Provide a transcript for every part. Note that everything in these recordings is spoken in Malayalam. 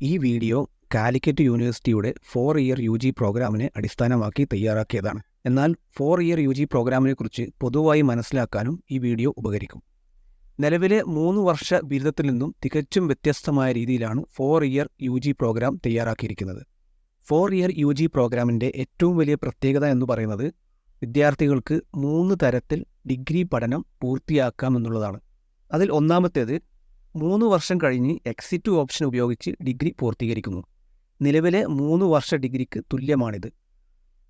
ഈ വീഡിയോ കാലിക്കറ്റ് യൂണിവേഴ്സിറ്റിയുടെ 4 ഇയർ UG പ്രോഗ്രാമിനെ അടിസ്ഥാനമാക്കി തയ്യാറാക്കിയതാണ്. എന്നാൽ 4 ഇയർ UG പ്രോഗ്രാമിനെക്കുറിച്ച് പൊതുവായി മനസ്സിലാക്കാനും ഈ വീഡിയോ ഉപകരിക്കും. നിലവിലെ 3 വർഷ ബിരുദത്തിൽ നിന്നും തികച്ചും വ്യത്യസ്തമായ രീതിയിലാണ് 4 ഇയർ UG പ്രോഗ്രാം തയ്യാറാക്കിയിരിക്കുന്നത്. 4 ഇയർ UG പ്രോഗ്രാമിൻ്റെ ഏറ്റവും വലിയ പ്രത്യേകത എന്ന് പറയുന്നത് വിദ്യാർത്ഥികൾക്ക് 3 തരത്തിൽ ഡിഗ്രി പഠനം പൂർത്തിയാക്കാമെന്നുള്ളതാണ്. അതിൽ ഒന്നാമത്തേത് 3 വർഷം കഴിഞ്ഞ് എക്സിറ്റ് ഓപ്ഷൻ ഉപയോഗിച്ച് ഡിഗ്രി പൂർത്തീകരിക്കുന്നു. നിലവിലെ 3 വർഷ ഡിഗ്രിക്ക് തുല്യമാണിത്.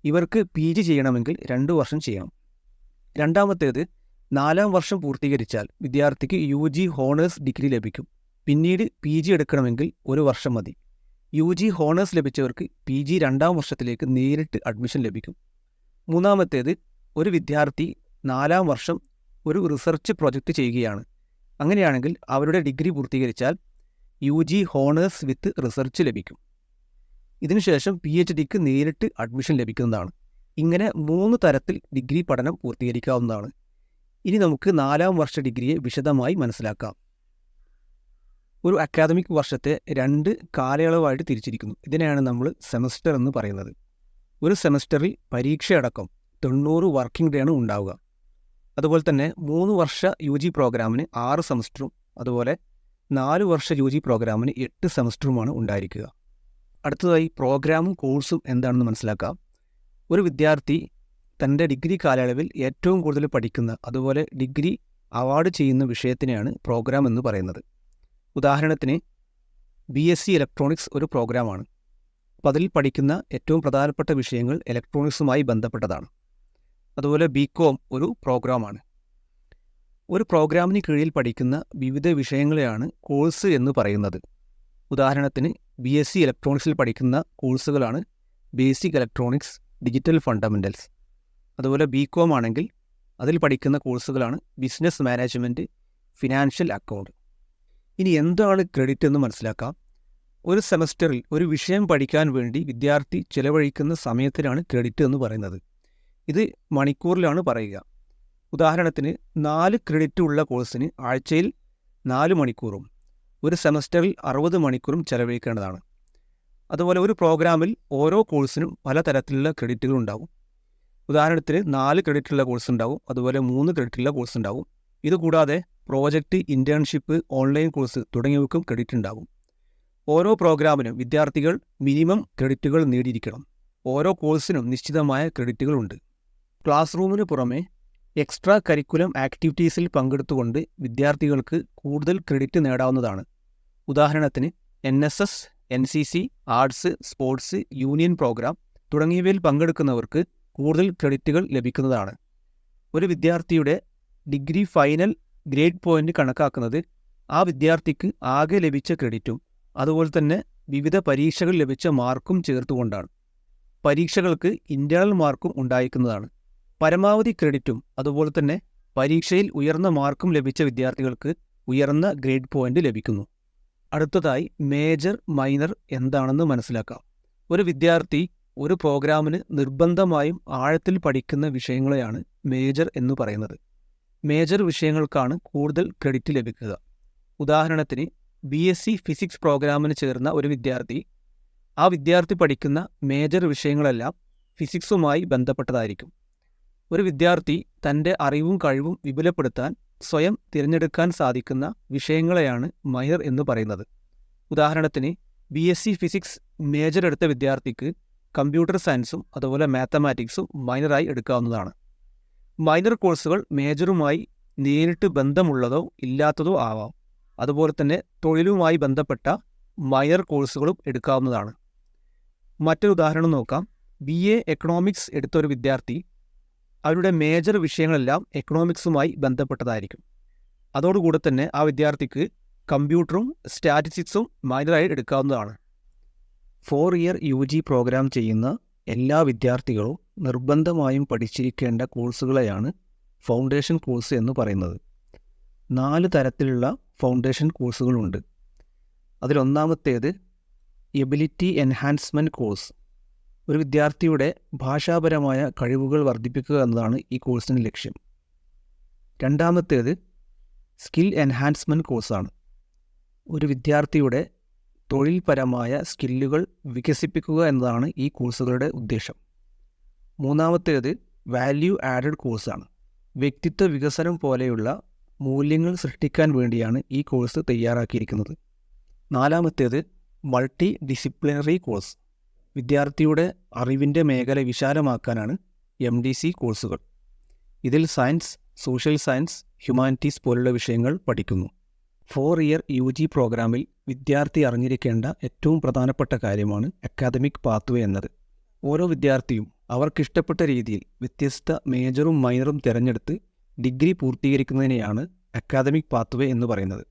ഇവർക്ക് PG ചെയ്യണമെങ്കിൽ 2 വർഷം ചെയ്യണം. രണ്ടാമത്തേത് 4-ാം വർഷം പൂർത്തീകരിച്ചാൽ വിദ്യാർത്ഥിക്ക് UG ഹോണേഴ്സ് ഡിഗ്രി ലഭിക്കും. പിന്നീട് PG എടുക്കണമെങ്കിൽ 1 വർഷം മതി. UG ഹോണേഴ്സ് ലഭിച്ചവർക്ക് PG 2-ാം വർഷത്തിലേക്ക് നേരിട്ട് അഡ്മിഷൻ ലഭിക്കും. മൂന്നാമത്തേത് ഒരു വിദ്യാർത്ഥി 4-ാം വർഷം ഒരു റിസർച്ച് പ്രൊജക്റ്റ് ചെയ്യുകയാണ്. അങ്ങനെയാണെങ്കിൽ അവരുടെ ഡിഗ്രി പൂർത്തീകരിച്ചാൽ UG ഹോണേഴ്സ് വിത്ത് റിസർച്ച് ലഭിക്കും. ഇതിനുശേഷം PhDക്ക് നേരിട്ട് അഡ്മിഷൻ ലഭിക്കുന്നതാണ്. ഇങ്ങനെ 3 തരത്തിൽ ഡിഗ്രി പഠനം പൂർത്തീകരിക്കാവുന്നതാണ്. ഇനി നമുക്ക് 4-ാം വർഷ ഡിഗ്രിയെ വിശദമായി മനസ്സിലാക്കാം. ഒരു അക്കാദമിക് വർഷത്തെ 2 കാലയളവായിട്ട് തിരിച്ചിരിക്കുന്നു. ഇതിനെയാണ് നമ്മൾ സെമസ്റ്റർ എന്ന് പറയുന്നത്. ഒരു സെമസ്റ്ററിൽ പരീക്ഷയടക്കം 90 വർക്കിംഗ് ഡേ ആണ് ഉണ്ടാവുക. അതുപോലെ തന്നെ 3 വർഷ UG പ്രോഗ്രാമിന് 6 സെമസ്റ്ററും അതുപോലെ 4 വർഷ UG പ്രോഗ്രാമിന് 8 സെമസ്റ്ററുമാണ് ഉണ്ടായിരിക്കുക. അടുത്തതായി പ്രോഗ്രാമും കോഴ്സും എന്താണെന്ന് മനസ്സിലാക്കാം. ഒരു വിദ്യാർത്ഥി തൻ്റെ ഡിഗ്രി കാലയളവിൽ ഏറ്റവും കൂടുതൽ പഠിക്കുന്ന അതുപോലെ ഡിഗ്രി അവാർഡ് ചെയ്യുന്ന വിഷയത്തിനെയാണ് പ്രോഗ്രാം എന്ന് പറയുന്നത്. ഉദാഹരണത്തിന് BSc ഇലക്ട്രോണിക്സ് ഒരു പ്രോഗ്രാമാണ്. അപ്പോൾ അതിൽ പഠിക്കുന്ന ഏറ്റവും പ്രധാനപ്പെട്ട വിഷയങ്ങൾ ഇലക്ട്രോണിക്സുമായി ബന്ധപ്പെട്ടതാണ്. അതുപോലെ BCom ഒരു പ്രോഗ്രാമാണ്. ഒരു പ്രോഗ്രാമിന് കീഴിൽ പഠിക്കുന്ന വിവിധ വിഷയങ്ങളെയാണ് കോഴ്സ് എന്ന് പറയുന്നത്. ഉദാഹരണത്തിന് BSc ഇലക്ട്രോണിക്സിൽ പഠിക്കുന്ന കോഴ്സുകളാണ് ബേസിക് ഇലക്ട്രോണിക്സ്, ഡിജിറ്റൽ ഫണ്ടമെൻ്റൽസ്. അതുപോലെ BCom ആണെങ്കിൽ അതിൽ പഠിക്കുന്ന കോഴ്സുകളാണ് ബിസിനസ് മാനേജ്മെൻറ്റ്, ഫിനാൻഷ്യൽ അക്കൗണ്ട്. ഇനി എന്താണ് ക്രെഡിറ്റ് എന്ന് മനസ്സിലാക്കാം. ഒരു സെമസ്റ്ററിൽ ഒരു വിഷയം പഠിക്കാൻ വേണ്ടി വിദ്യാർത്ഥി ചിലവഴിക്കുന്ന സമയത്തിനാണ് ക്രെഡിറ്റ് എന്ന് പറയുന്നത്. ഇത് മണിക്കൂറിലാണ് പറയുക. ഉദാഹരണത്തിന് 4 ക്രെഡിറ്റ് ഉള്ള കോഴ്സിന് ആഴ്ചയിൽ 4 മണിക്കൂറും ഒരു സെമസ്റ്ററിൽ 60 മണിക്കൂറും ചെലവഴിക്കേണ്ടതാണ്. അതുപോലെ ഒരു പ്രോഗ്രാമിൽ ഓരോ കോഴ്സിനും പലതരത്തിലുള്ള ക്രെഡിറ്റുകൾ ഉണ്ടാവും. ഉദാഹരണത്തിന് 4 ക്രെഡിറ്റ് ഉള്ള കോഴ്സ് ഉണ്ടാവും, അതുപോലെ 3 ക്രെഡിറ്റ് ഉള്ള കോഴ്സ് ഉണ്ടാവും. ഇതുകൂടാതെ പ്രോജക്റ്റ്, ഇൻറ്റേൺഷിപ്പ്, ഓൺലൈൻ കോഴ്സ് തുടങ്ങിയവയ്ക്കും ക്രെഡിറ്റ് ഉണ്ടാവും. ഓരോ പ്രോഗ്രാമിനും വിദ്യാർത്ഥികൾ മിനിമം ക്രെഡിറ്റുകൾ നേടിയിരിക്കണം. ഓരോ കോഴ്സിനും നിശ്ചിതമായ ക്രെഡിറ്റുകളുണ്ട്. ക്ലാസ് റൂമിന് പുറമെ എക്സ്ട്രാ കരിക്കുലം ആക്ടിവിറ്റീസിൽ പങ്കെടുത്തുകൊണ്ട് വിദ്യാർത്ഥികൾക്ക് കൂടുതൽ ക്രെഡിറ്റ് നേടാവുന്നതാണ്. ഉദാഹരണത്തിന് NSS, NCC, arts, sports, union programme തുടങ്ങിയവയിൽ പങ്കെടുക്കുന്നവർക്ക് കൂടുതൽ ക്രെഡിറ്റുകൾ ലഭിക്കുന്നതാണ്. ഒരു വിദ്യാർത്ഥിയുടെ ഡിഗ്രി ഫൈനൽ ഗ്രേഡ് പോയിന്റ് കണക്കാക്കുന്നത് ആ വിദ്യാർത്ഥിക്ക് ആകെ ലഭിച്ച ക്രെഡിറ്റും അതുപോലെ തന്നെ വിവിധ പരീക്ഷകൾ ലഭിച്ച മാർക്കും ചേർത്തുകൊണ്ടാണ്. പരീക്ഷകൾക്ക് ഇൻ്റേണൽ മാർക്കും ഉണ്ടായിരിക്കുന്നതാണ്. പരമാവധി ക്രെഡിറ്റും അതുപോലെ തന്നെ പരീക്ഷയിൽ ഉയർന്ന മാർക്കും ലഭിച്ച വിദ്യാർത്ഥികൾക്ക് ഉയർന്ന ഗ്രേഡ് പോയിന്റ് ലഭിക്കുന്നു. അടുത്തതായി മേജർ, മൈനർ എന്താണെന്ന് മനസ്സിലാക്കാം. ഒരു വിദ്യാർത്ഥി ഒരു പ്രോഗ്രാമിന് നിർബന്ധമായും ആഴത്തിൽ പഠിക്കുന്ന വിഷയങ്ങളെയാണ് മേജർ എന്ന് പറയുന്നത്. മേജർ വിഷയങ്ങൾക്കാണ് കൂടുതൽ ക്രെഡിറ്റ് ലഭിക്കുക. ഉദാഹരണത്തിന് BSc ഫിസിക്സ് പ്രോഗ്രാമിന് ചേർന്ന ഒരു വിദ്യാർത്ഥി, ആ വിദ്യാർത്ഥി പഠിക്കുന്ന മേജർ വിഷയങ്ങളെല്ലാം ഫിസിക്സുമായി ബന്ധപ്പെട്ടതായിരിക്കും. ഒരു വിദ്യാർത്ഥി തൻ്റെ അറിവും കഴിവും വിപുലപ്പെടുത്താൻ സ്വയം തിരഞ്ഞെടുക്കാൻ സാധിക്കുന്ന വിഷയങ്ങളെയാണ് മൈനർ എന്ന് പറയുന്നത്. ഉദാഹരണത്തിന് BSc ഫിസിക്സ് മേജർ എടുത്ത വിദ്യാർത്ഥിക്ക് കമ്പ്യൂട്ടർ സയൻസും അതുപോലെ മാത്തമാറ്റിക്സും മൈനറായി എടുക്കാവുന്നതാണ്. മൈനർ കോഴ്സുകൾ മേജറുമായി നേരിട്ട് ബന്ധമുള്ളതോ ഇല്ലാത്തതോ ആവാം. അതുപോലെ തന്നെ തൊഴിലുമായി ബന്ധപ്പെട്ട മൈനർ കോഴ്സുകളും എടുക്കാവുന്നതാണ്. മറ്റൊരു ഉദാഹരണം നോക്കാം. BA എക്കണോമിക്സ് എടുത്ത ഒരു വിദ്യാർത്ഥി, അവരുടെ മേജർ വിഷയങ്ങളെല്ലാം എക്കണോമിക്സുമായി ബന്ധപ്പെട്ടതായിരിക്കും. അതോടുകൂടെ തന്നെ ആ വിദ്യാർത്ഥിക്ക് കമ്പ്യൂട്ടറും സ്റ്റാറ്റിസ്റ്റിക്സും മൈനറായി എടുക്കാവുന്നതാണ്. 4 ഇയർ UG പ്രോഗ്രാം ചെയ്യുന്ന എല്ലാ വിദ്യാർത്ഥികളും നിർബന്ധമായും പഠിച്ചിരിക്കേണ്ട കോഴ്സുകളെയാണ് ഫൗണ്ടേഷൻ കോഴ്സ് എന്ന് പറയുന്നത്. 4 തരത്തിലുള്ള ഫൗണ്ടേഷൻ കോഴ്സുകളുണ്ട്. അതിലൊന്നാമത്തേത് എബിലിറ്റി എൻഹാൻസ്മെൻറ്റ് കോഴ്സ്. ഒരു വിദ്യാർത്ഥിയുടെ ഭാഷാപരമായ കഴിവുകൾ വർദ്ധിപ്പിക്കുക എന്നതാണ് ഈ കോഴ്സിന് ലക്ഷ്യം. രണ്ടാമത്തേത് സ്കിൽ എൻഹാൻസ്മെൻറ്റ് കോഴ്സാണ്. ഒരു വിദ്യാർത്ഥിയുടെ തൊഴിൽപരമായ സ്കില്ലുകൾ വികസിപ്പിക്കുക എന്നതാണ് ഈ കോഴ്സുകളുടെ ഉദ്ദേശം. മൂന്നാമത്തേത് വാല്യൂ ആഡഡ് കോഴ്സാണ്. വ്യക്തിത്വ വികസനം പോലെയുള്ള മൂല്യങ്ങൾ സൃഷ്ടിക്കാൻ വേണ്ടിയാണ് ഈ കോഴ്സ് തയ്യാറാക്കിയിരിക്കുന്നത്. നാലാമത്തേത് മൾട്ടി ഡിസിപ്ലിനറി കോഴ്സ്. വിദ്യാർത്ഥിയുടെ അറിവിൻ്റെ മേഖല വിശാലമാക്കാനാണ് MDC കോഴ്സുകൾ. ഇതിൽ സയൻസ്, സോഷ്യൽ സയൻസ്, ഹ്യൂമാനിറ്റീസ് പോലുള്ള വിഷയങ്ങൾ പഠിക്കുന്നു. 4 ഇയർ UG പ്രോഗ്രാമിൽ വിദ്യാർത്ഥി അറിഞ്ഞിരിക്കേണ്ട ഏറ്റവും പ്രധാനപ്പെട്ട കാര്യമാണ് അക്കാദമിക് പാത്വേ എന്നത്. ഓരോ വിദ്യാർത്ഥിയും അവർക്കിഷ്ടപ്പെട്ട രീതിയിൽ വ്യത്യസ്ത മേജറും മൈനറും തിരഞ്ഞെടുത്ത് ഡിഗ്രി പൂർത്തീകരിക്കുന്നതിനെയാണ് അക്കാദമിക് പാത്വേ എന്ന് പറയുന്നത്.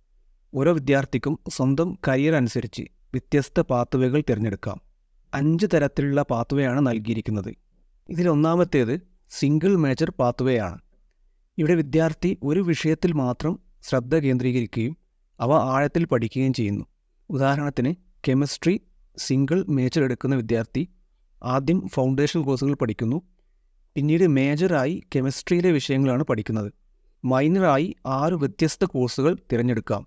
ഓരോ വിദ്യാർത്ഥിക്കും സ്വന്തം കരിയർ അനുസരിച്ച് വ്യത്യസ്ത പാത്വേകൾ തിരഞ്ഞെടുക്കാം. 5 തരത്തിലുള്ള പാത്വേ ആണ് നൽകിയിരിക്കുന്നത്. ഇതിലൊന്നാമത്തേത് സിംഗിൾ മേജർ പാത്വേ ആണ്. ഇവിടെ വിദ്യാർത്ഥി ഒരു വിഷയത്തിൽ മാത്രം ശ്രദ്ധ കേന്ദ്രീകരിക്കുകയും അവ ആഴത്തിൽ പഠിക്കുകയും ചെയ്യുന്നു. ഉദാഹരണത്തിന് കെമിസ്ട്രി സിംഗിൾ മേജർ എടുക്കുന്ന വിദ്യാർത്ഥി ആദ്യം ഫൗണ്ടേഷൻ കോഴ്സുകൾ പഠിക്കുന്നു. പിന്നീട് മേജറായി കെമിസ്ട്രിയിലെ വിഷയങ്ങളാണ് പഠിക്കുന്നത്. മൈനറായി 6 വ്യത്യസ്ത കോഴ്സുകൾ തിരഞ്ഞെടുക്കാം.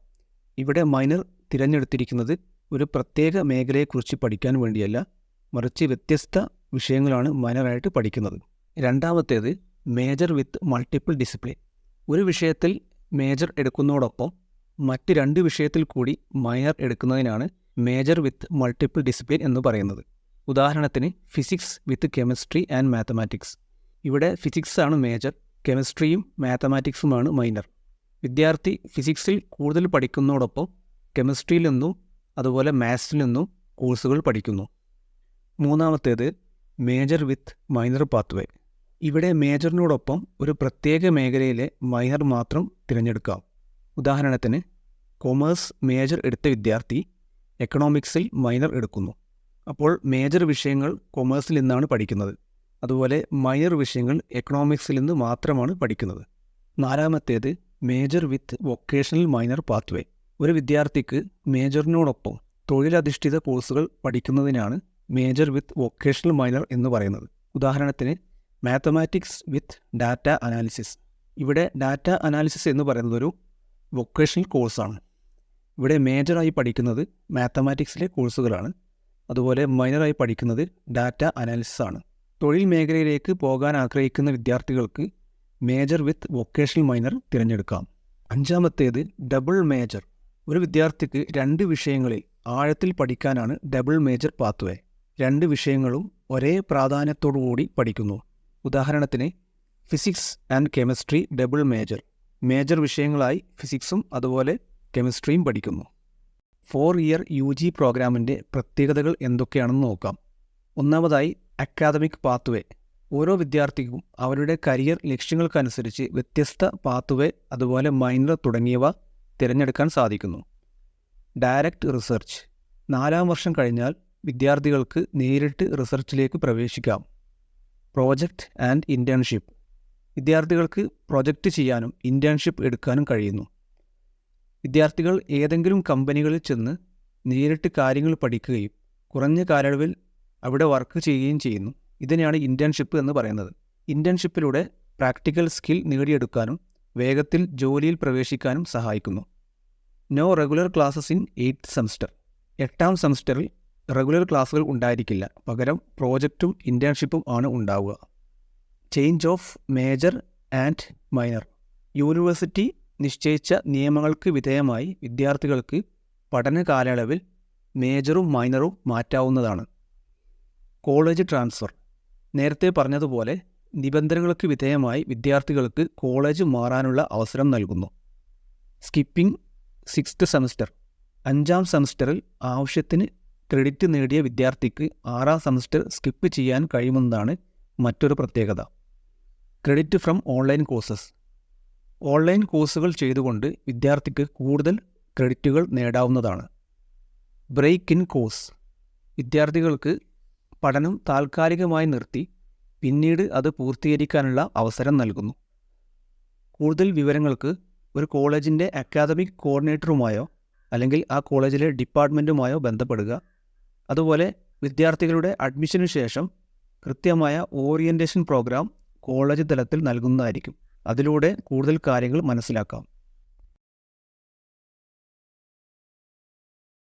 ഇവിടെ മൈനർ തിരഞ്ഞെടുത്തിരിക്കുന്നത് ഒരു പ്രത്യേക മേഖലയെക്കുറിച്ച് പഠിക്കാൻ വേണ്ടിയല്ല, മറിച്ച് വ്യത്യസ്ത വിഷയങ്ങളാണ് മൈനറായിട്ട് പഠിക്കുന്നത്. രണ്ടാമത്തേത് മേജർ വിത്ത് മൾട്ടിപ്പിൾ ഡിസിപ്ലിൻ. ഒരു വിഷയത്തിൽ മേജർ എടുക്കുന്നതോടൊപ്പം മറ്റ് 2 വിഷയത്തിൽ കൂടി മൈനർ എടുക്കുന്നതിനാണ് മേജർ വിത്ത് മൾട്ടിപ്പിൾ ഡിസിപ്ലിൻ എന്ന് പറയുന്നത്. ഉദാഹരണത്തിന് physics with chemistry and mathematics. ഇവിടെ ഫിസിക്സ് ആണ് മേജർ, കെമിസ്ട്രിയും മാത്തമാറ്റിക്സുമാണ് മൈനർ. വിദ്യാർത്ഥി ഫിസിക്സിൽ കൂടുതൽ പഠിക്കുന്നതോടൊപ്പം കെമിസ്ട്രിയിൽ നിന്നും അതുപോലെ മാത്സിൽ നിന്നും കോഴ്സുകൾ പഠിക്കുന്നു. മൂന്നാമത്തേത് മേജർ വിത്ത് മൈനർ പാത്വേ. ഇവിടെ മേജറിനോടൊപ്പം ഒരു പ്രത്യേക മേഖലയിലെ മൈനർ മാത്രം തിരഞ്ഞെടുക്കാം. ഉദാഹരണത്തിന് കൊമേഴ്സ് മേജർ എടുത്ത വിദ്യാർത്ഥി എക്കണോമിക്സിൽ മൈനർ എടുക്കുന്നു. അപ്പോൾ മേജർ വിഷയങ്ങൾ കൊമേഴ്സിൽ നിന്നാണ് പഠിക്കുന്നത്, അതുപോലെ മൈനർ വിഷയങ്ങൾ എക്കണോമിക്സിൽ നിന്ന് മാത്രമാണ് പഠിക്കുന്നത്. നാലാമത്തേത് മേജർ വിത്ത് വൊക്കേഷണൽ മൈനർ പാത്വേ. ഒരു വിദ്യാർത്ഥിക്ക് മേജറിനോടൊപ്പം തൊഴിലധിഷ്ഠിത കോഴ്സുകൾ പഠിക്കുന്നതിനാണ് മേജർ വിത്ത് വൊക്കേഷണൽ മൈനർ എന്ന് പറയുന്നത്. ഉദാഹരണത്തിന് മാത്തമാറ്റിക്സ് വിത്ത് ഡാറ്റ അനാലിസിസ്. ഇവിടെ ഡാറ്റ അനാലിസിസ് എന്ന് പറയുന്നത് ഒരു വൊക്കേഷണൽ കോഴ്സാണ്. ഇവിടെ മേജറായി പഠിക്കുന്നത് മാത്തമാറ്റിക്സിലെ കോഴ്സുകളാണ്, അതുപോലെ മൈനറായി പഠിക്കുന്നത് ഡാറ്റ അനാലിസിസ് ആണ്. തൊഴിൽ മേഖലയിലേക്ക് പോകാൻ ആഗ്രഹിക്കുന്ന വിദ്യാർത്ഥികൾക്ക് മേജർ വിത്ത് വൊക്കേഷണൽ മൈനർ തിരഞ്ഞെടുക്കാം. അഞ്ചാമത്തേത് ഡബിൾ മേജർ. ഒരു വിദ്യാർത്ഥിക്ക് 2 വിഷയങ്ങളിൽ ആഴത്തിൽ പഠിക്കാനാണ് ഡബിൾ മേജർ പാത്വേ. 2 വിഷയങ്ങളും ഒരേ പ്രാധാന്യത്തോടുകൂടി പഠിക്കുന്നു. ഉദാഹരണത്തിന് physics and chemistry double major. Major വിഷയങ്ങളായി ഫിസിക്സും അതുപോലെ കെമിസ്ട്രിയും പഠിക്കുന്നു. 4 ഇയർ UG പ്രോഗ്രാമിൻ്റെ പ്രത്യേകതകൾ എന്തൊക്കെയാണെന്ന് നോക്കാം. ഒന്നാമതായി അക്കാദമിക് പാത്വേ. ഓരോ വിദ്യാർത്ഥിക്കും അവരുടെ കരിയർ ലക്ഷ്യങ്ങൾക്കനുസരിച്ച് വ്യത്യസ്ത പാത്വേ അതുപോലെ മൈനർ തുടങ്ങിയവ തിരഞ്ഞെടുക്കാൻ സാധിക്കുന്നു. Direct research. 4-ാം വർഷം കഴിഞ്ഞാൽ വിദ്യാർത്ഥികൾക്ക് നേരിട്ട് റിസർച്ചിലേക്ക് പ്രവേശിക്കാം. Project and internship. വിദ്യാർത്ഥികൾക്ക് പ്രൊജക്റ്റ് ചെയ്യാനും ഇൻറ്റേൺഷിപ്പ് എടുക്കാനും കഴിയുന്നു. വിദ്യാർത്ഥികൾ ഏതെങ്കിലും കമ്പനികളിൽ ചെന്ന് നേരിട്ട് കാര്യങ്ങൾ പഠിക്കുകയും കുറഞ്ഞ കാലയളവിൽ അവിടെ വർക്ക് ചെയ്യുകയും ചെയ്യുന്നു. ഇതിനെയാണ് ഇൻറ്റേൺഷിപ്പ് എന്ന് പറയുന്നത്. ഇൻറ്റേൺഷിപ്പിലൂടെ പ്രാക്ടിക്കൽ സ്കിൽ നേടിയെടുക്കാനും വേഗത്തിൽ ജോലിയിൽ പ്രവേശിക്കാനും സഹായിക്കുന്നു. No regular classes in 8th semester. 8ാം സെമസ്റ്ററിൽ റെഗുലർ ക്ലാസ്സുകൾ ഉണ്ടായിരിക്കില്ല, പകരം പ്രോജക്റ്റും ഇൻറ്റേൺഷിപ്പും ആണ് ഉണ്ടാവുക. Change of major and minor. University നിശ്ചയിച്ച നിയമങ്ങൾക്ക് വിധേയമായി വിദ്യാർത്ഥികൾക്ക് പഠന കാലയളവിൽ മേജറും മൈനറും മാറ്റാവുന്നതാണ്. College transfer. നേരത്തെ പറഞ്ഞതുപോലെ നിബന്ധനകൾക്ക് വിധേയമായി വിദ്യാർത്ഥികൾക്ക് കോളേജ് മാറാനുള്ള അവസരം നൽകുന്നു. Skipping 6th semester. 5ാം സെമസ്റ്ററിൽ ആവശ്യത്തിന് ക്രെഡിറ്റ് നേടിയ വിദ്യാർത്ഥിക്ക് 6ാം സെമസ്റ്റർ സ്കിപ്പ് ചെയ്യാൻ കഴിയുമെന്നതാണ് മറ്റൊരു പ്രത്യേകത. Credit from online courses. Online കോഴ്സുകൾ ചെയ്തുകൊണ്ട് വിദ്യാർത്ഥിക്ക് കൂടുതൽ ക്രെഡിറ്റുകൾ നേടാവുന്നതാണ്. Break in course. വിദ്യാർത്ഥികൾക്ക് പഠനം താൽക്കാലികമായി നിർത്തി പിന്നീട് അത് പൂർത്തീകരിക്കാനുള്ള അവസരം നൽകുന്നു. കൂടുതൽ വിവരങ്ങൾക്ക് ഒരു കോളേജിൻ്റെ അക്കാദമിക് കോർഡിനേറ്ററുമായോ അല്ലെങ്കിൽ ആ കോളേജിലെ ഡിപ്പാർട്ട്മെൻറ്റുമായോ ബന്ധപ്പെടുക. അതുപോലെ വിദ്യാർത്ഥികളുടെ അഡ്മിഷനു ശേഷം കൃത്യമായ ഓറിയൻറ്റേഷൻ പ്രോഗ്രാം കോളേജ് തലത്തിൽ നൽകുന്നതായിരിക്കും. അതിലൂടെ കൂടുതൽ കാര്യങ്ങൾ മനസ്സിലാക്കാം.